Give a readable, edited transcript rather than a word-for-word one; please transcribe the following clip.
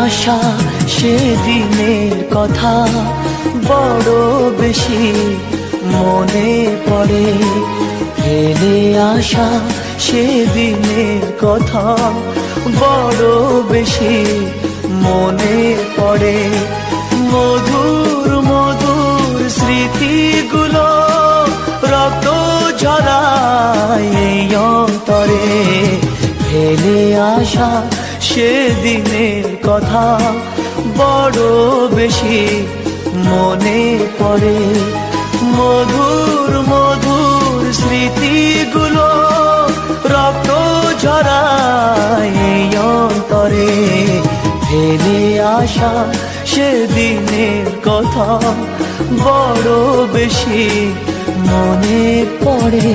আসা সেদিনের কথা বড় বেশি মনে পড়ে। ফেলে আসা সেদিনের কথা বড় বেশি মনে পড়ে। মধুর মধুর স্মৃতিগুলো রক্ত ঝরায় এই অন্তরে। ফেলে আসা সেদিনের কথা বড় বেশি মনে পড়ে। মধুর মধুর স্মৃতিগুলো রক্ত ঝরায় এই অন্তরে। ফেলে আসা সেদিনের কথা বড় বেশি মনে পড়ে।